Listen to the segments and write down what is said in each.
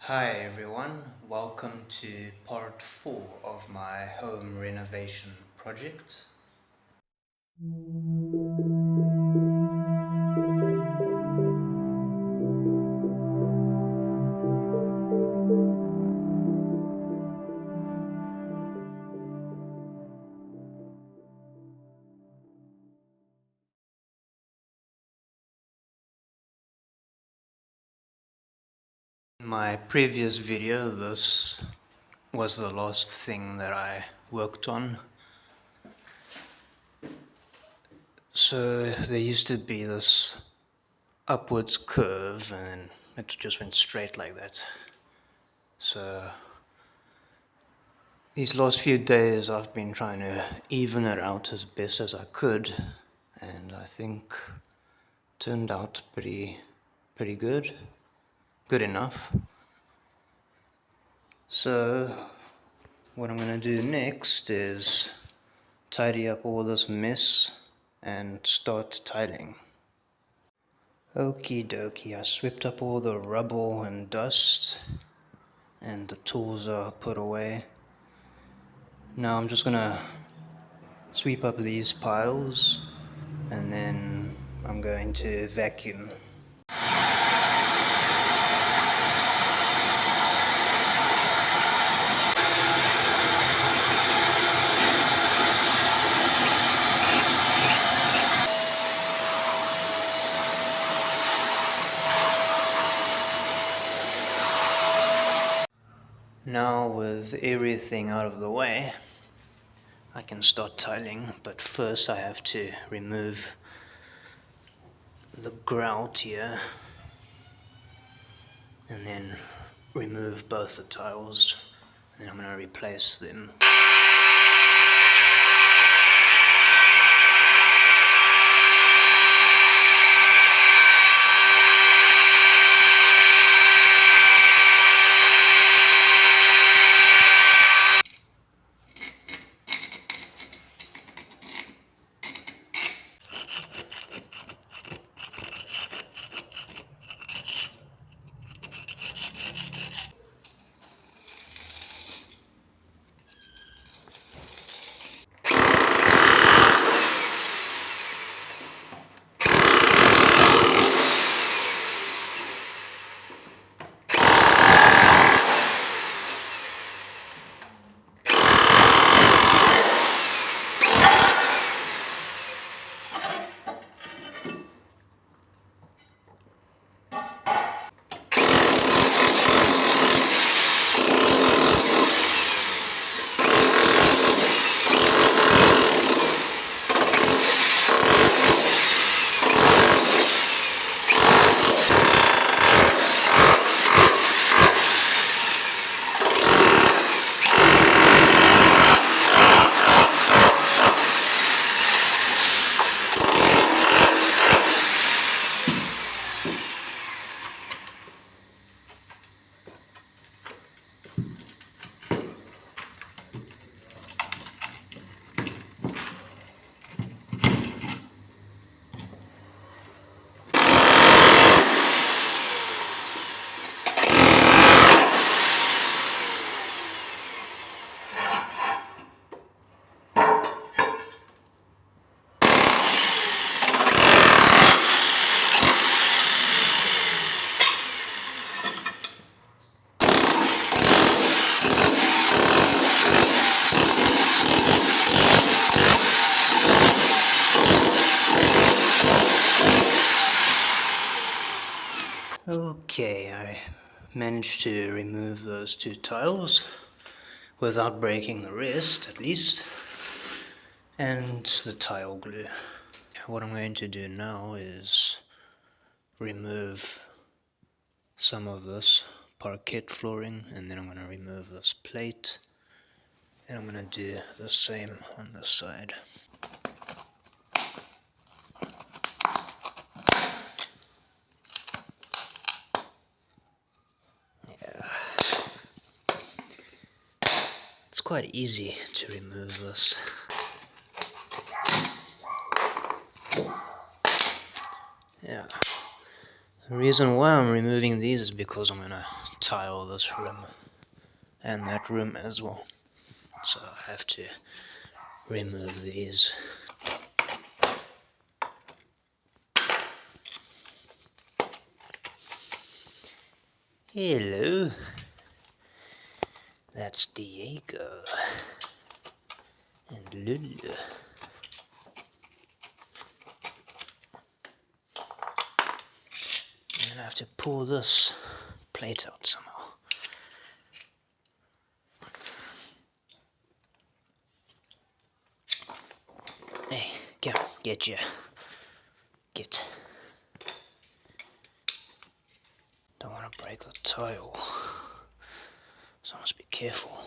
Hi everyone, welcome to part 4 of my home renovation project. In my previous video, this was the last thing that I worked on. So there used to be this upwards curve and it just went straight like that. So these last few days I've been trying to even it out as best as I could, and I think it turned out pretty good. Good enough. So what I'm going to do next is tidy up all this mess and start tiling. Okie dokie, I swept up all the rubble and dust and the tools are put away. Now I'm just gonna sweep up these piles and then I'm going to vacuum. Now with everything out of the way, I can start tiling, but first I have to remove the grout here and then remove both the tiles, and then I'm going to replace them. Okay, I managed to remove those two tiles without breaking the rest, at least, and the tile glue. What I'm going to do now is remove some of this parquet flooring, and then I'm going to remove this plate, and I'm going to do the same on this side. It's quite easy to remove this. Yeah. The reason why I'm removing these is because I'm going to tile this room and that room as well. So I have to remove these. Hello, that's Diego and Lulu. And I have to pull this plate out somehow. Hey, get you. Get. Don't want to break the tile, so I must be careful.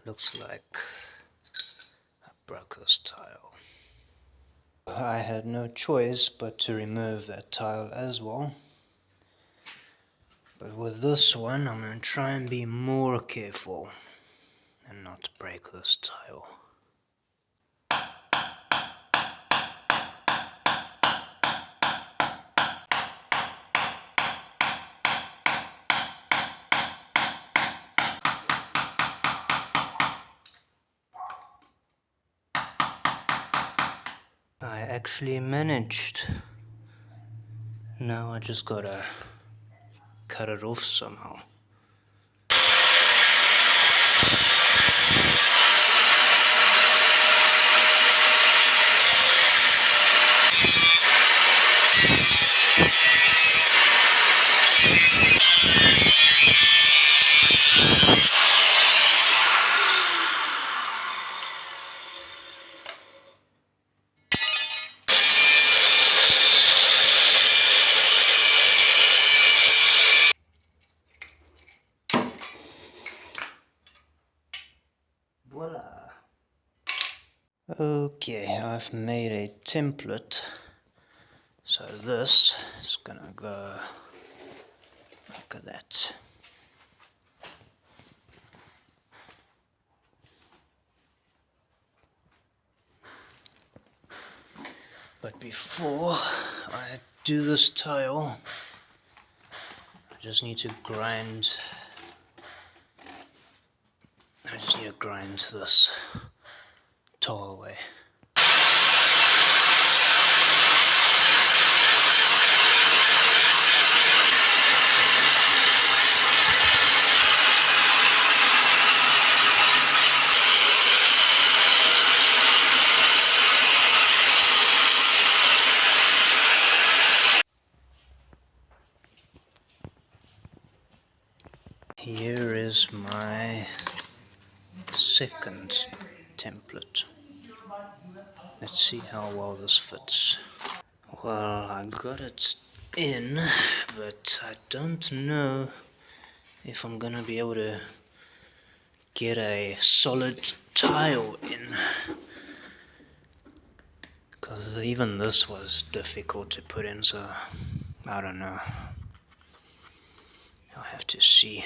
Looks like I broke this tile. I had no choice but to remove that tile as well. But with this one, I'm going to try and be more careful and not break this tile. I actually managed. Now I just gotta cut it off somehow. Voila! Okay, I've made a template. So this is gonna go like that. But before I do this tile, I just need to grind this tile away. Here is my second template. Let's see how well this fits. Well, I got it in, but I don't know if I'm gonna be able to get a solid tile in, because even this was difficult to put in, so I don't know. I'll have to see.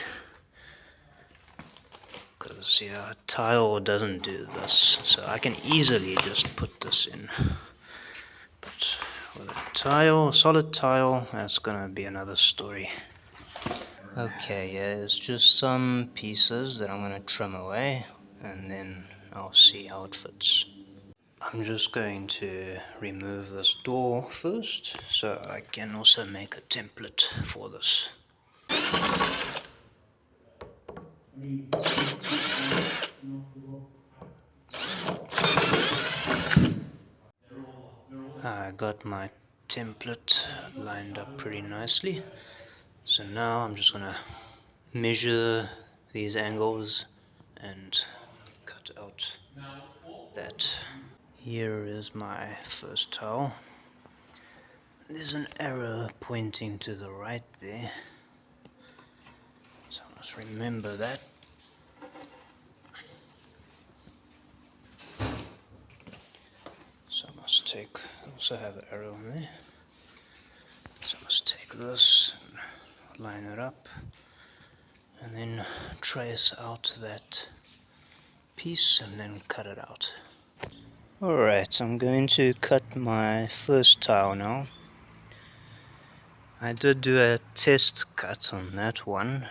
Because yeah, a tile doesn't do this, so I can easily just put this in. But with a tile, solid tile, that's gonna be another story. Okay, yeah, it's just some pieces that I'm gonna trim away, and then I'll see how it fits. I'm just going to remove this door first, so I can also make a template for this. I got my template lined up pretty nicely, so now I'm just gonna measure these angles and cut out that. Here is my first tile. There's an arrow pointing to the right there, so I must remember that. So I must also have an arrow in there. So I must take this and line it up, and then trace out that piece and then cut it out. Alright, I'm going to cut my first tile now. I did do a test cut on that one.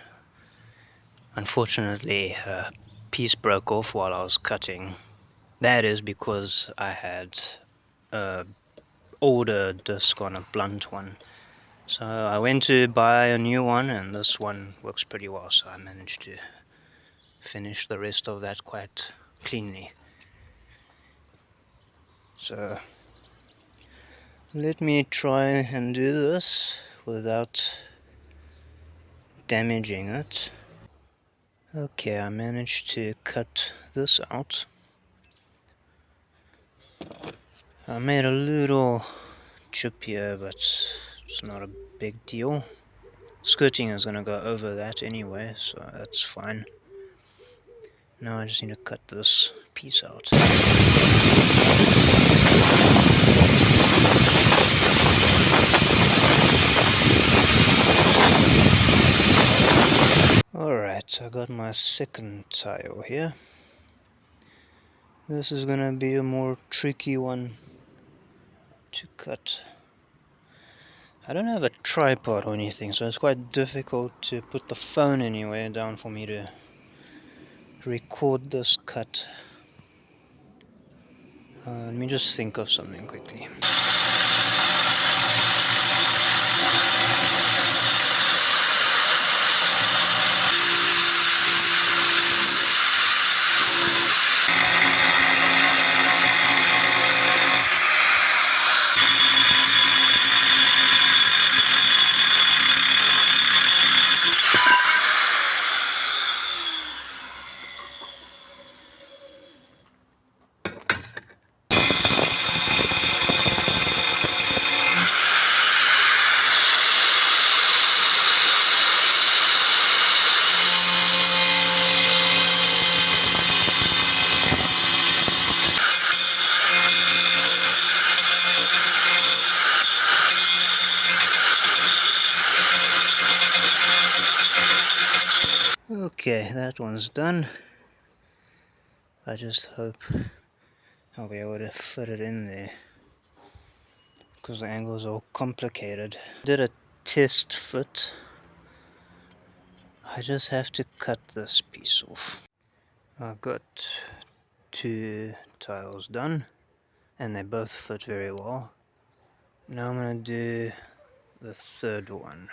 Unfortunately, a piece broke off while I was cutting. That is because I had a older disc on a blunt one. So I went to buy a new one, and this one works pretty well, so I managed to finish the rest of that quite cleanly. So let me try and do this without damaging it. Okay, I managed to cut this out. I made a little chip here, but it's not a big deal. Skirting is going to go over that anyway, so that's fine. Now I just need to cut this piece out. Alright, I got my second tile here. This is gonna be a more tricky one to cut. I don't have a tripod or anything, so it's quite difficult to put the phone anywhere down for me to record this cut. Let me just think of something quickly. Okay, that one's done. I just hope I'll be able to fit it in there, because the angles are all complicated. Did a test fit. I just have to cut this piece off. I've got 2 tiles done, and they both fit very well. Now I'm going to do the third one.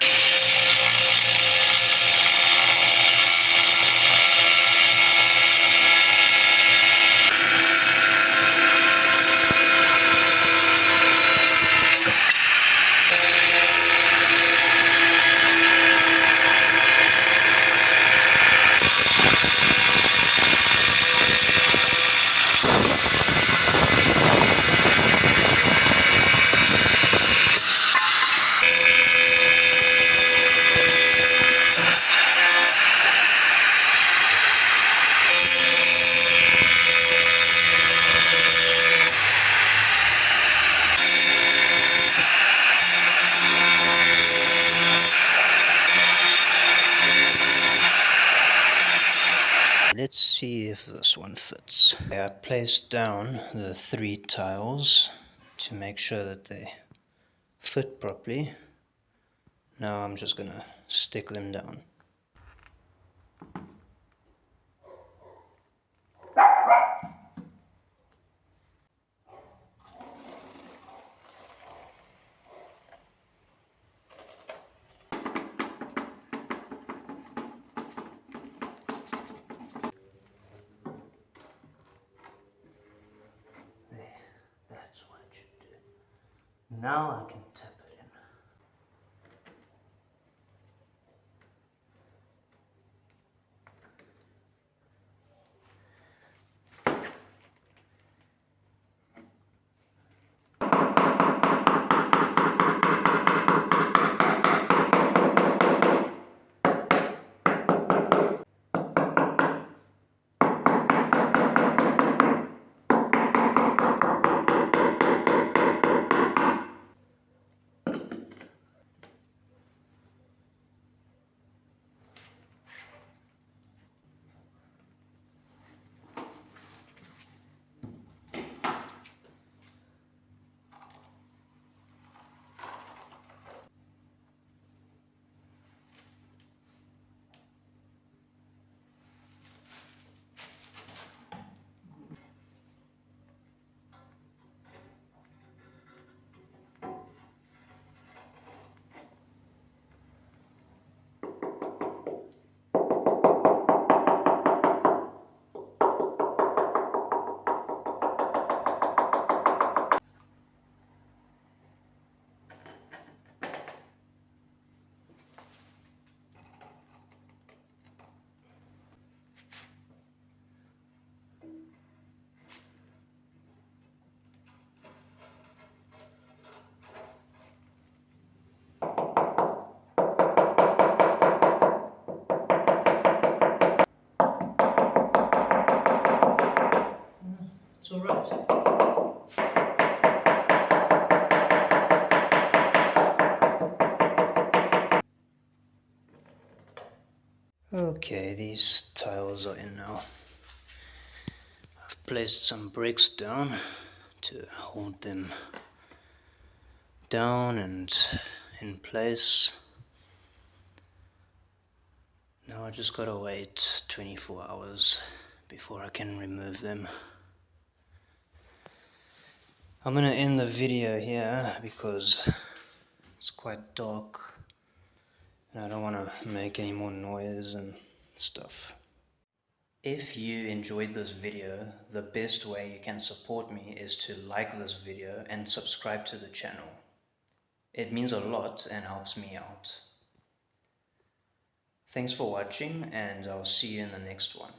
Let's see if this one fits. I placed down the 3 tiles to make sure that they fit properly. Now I'm just gonna stick them down. That's what it should do. Now I can tap it in. alright. Okay, these tiles are in now. I've placed some bricks down to hold them down and in place. Now I just gotta wait 24 hours before I can remove them. I'm gonna end the video here because it's quite dark and I don't want to make any more noise and stuff. If you enjoyed this video, the best way you can support me is to like this video and subscribe to the channel. It means a lot and helps me out. Thanks for watching, and I'll see you in the next one.